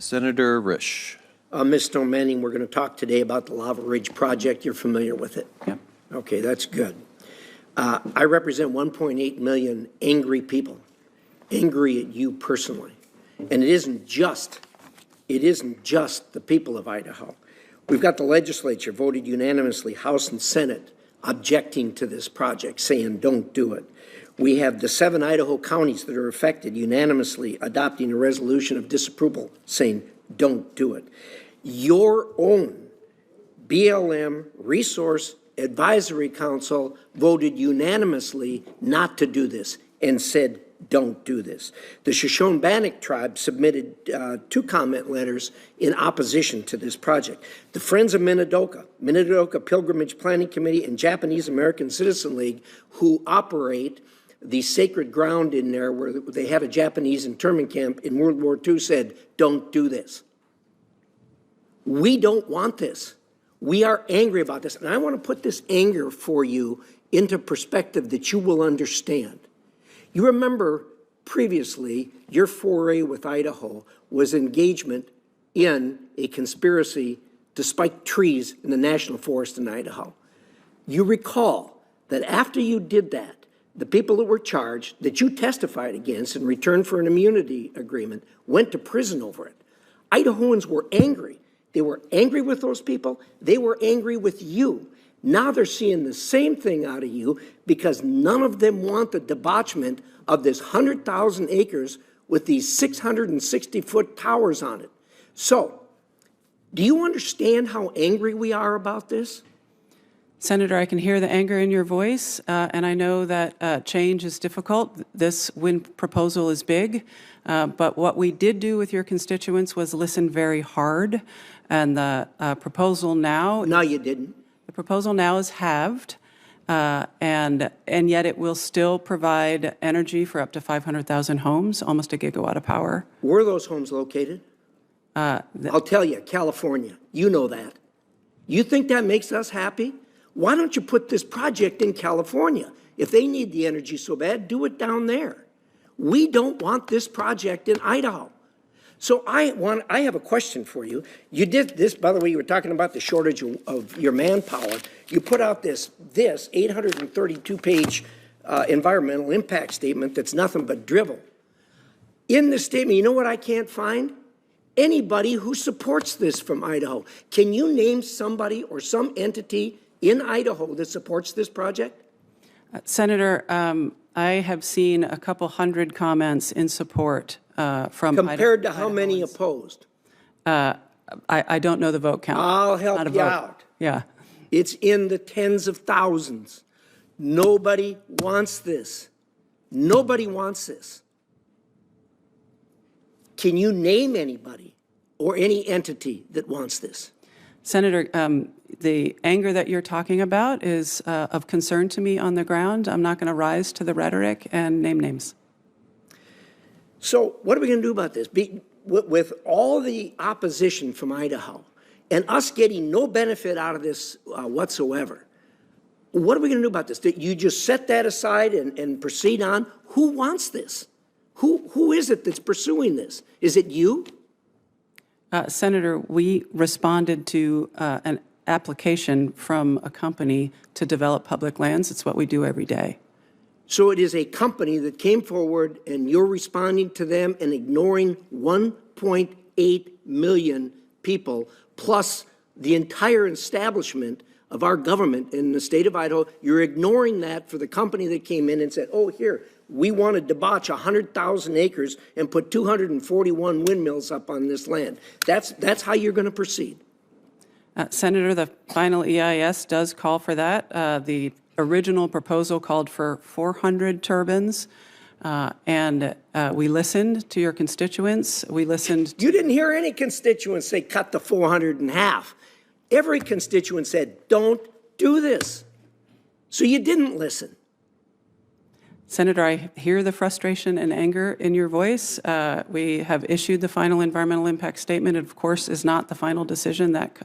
Senator Risch. Ms. Stone Manning, we're going to talk today about the Lava Ridge project. You're familiar with it? Yep. Okay, that's good. I represent 1.8 million angry people, angry at you personally. And it isn't just the people of Idaho. We've got the legislature voted unanimously, House and Senate, objecting to this project, saying don't do it. We have the 7 Idaho counties that are affected unanimously adopting a resolution of disapproval, saying don't do it. Your own BLM Resource Advisory Council voted unanimously not to do this and said don't do this. The Shoshone Bannock tribe submitted 2 comment letters in opposition to this project. The Friends of Minidoka Pilgrimage Planning Committee, and Japanese American Citizen League, who operate the sacred ground in there where they had a Japanese internment camp in World War II, said don't do this. We don't want this. We are angry about this. And I want to put this anger for you into perspective that you will understand. You remember previously your foray with Idaho was engagement in a conspiracy to spike trees in the national forest in Idaho. You recall that after you did that, the people that were charged, that you testified against in return for an immunity agreement, went to prison over it. Idahoans were angry. They were angry with those people. They were angry with you. Now they're seeing the same thing out of you because none of them want the debauchement of this 100,000 acres with these 660-foot towers on it. So, do you understand how angry we are about this? Senator, I can hear the anger in your voice, and I know that change is difficult. This wind proposal is big, but what we did do with your constituents was listen very hard, and the proposal now— No, you didn't. The proposal now is halved, and yet it will still provide energy for up to 500,000 homes, almost a gigawatt of power. Where are those homes located? I'll tell you, California. You know that. You think that makes us happy? Why don't you put this project in California? If they need the energy so bad, do it down there. We don't want this project in Idaho. So I have a question for you. You did this, by the way, you were talking about the shortage of your manpower. You put out this 832-page environmental impact statement that's nothing but drivel. In the statement, you know what I can't find? Anybody who supports this from Idaho. Can you name somebody or some entity in Idaho that supports this project? Senator, I have seen a couple hundred comments in support from compared to how many opposed? I don't know the vote count. I'll help you out. Yeah. It's in the tens of thousands. Nobody wants this. Nobody wants this. Can you name anybody or any entity that wants this? Senator, the anger that you're talking about is of concern to me on the ground. I'm not going to rise to the rhetoric and name names. So what are we going to do about this? With all the opposition from Idaho and us getting no benefit out of this whatsoever, what are we going to do about this? Did you just set that aside and proceed on? Who wants this? Who is it that's pursuing this? Is it you? Senator, we responded to an application from a company to develop public lands. It's what we do every day. So it is a company that came forward and you're responding to them and ignoring 1.8 million people plus the entire establishment of our government in the state of Idaho. You're ignoring that for the company that came in and said, oh, here, we want to debauch 100,000 acres and put 241 windmills up on this land. That's how you're going to proceed. Senator, the final EIS does call for that. The original proposal called for 400 turbines, and we listened to your constituents. We listened. You didn't hear any constituents say cut the 400 in half. Every constituent said, don't do this. So you didn't listen. Senator, I hear the frustration and anger in your voice. We have issued the final environmental impact statement. It, of course, is not the final decision. That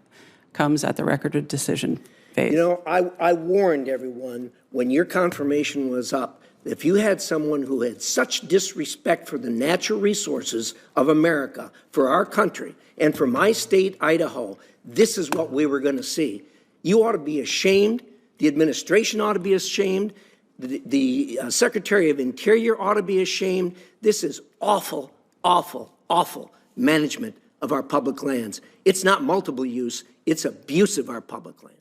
comes at the record of decision phase. You know, I warned everyone when your confirmation was up If you had someone who had such disrespect for the natural resources of America, for our country, and for my state, Idaho, this is what we were going to see. You ought to be ashamed. The administration ought to be ashamed. The Secretary of Interior ought to be ashamed. This is awful, awful, awful management of our public lands. It's not multiple use, it's abuse of our public lands.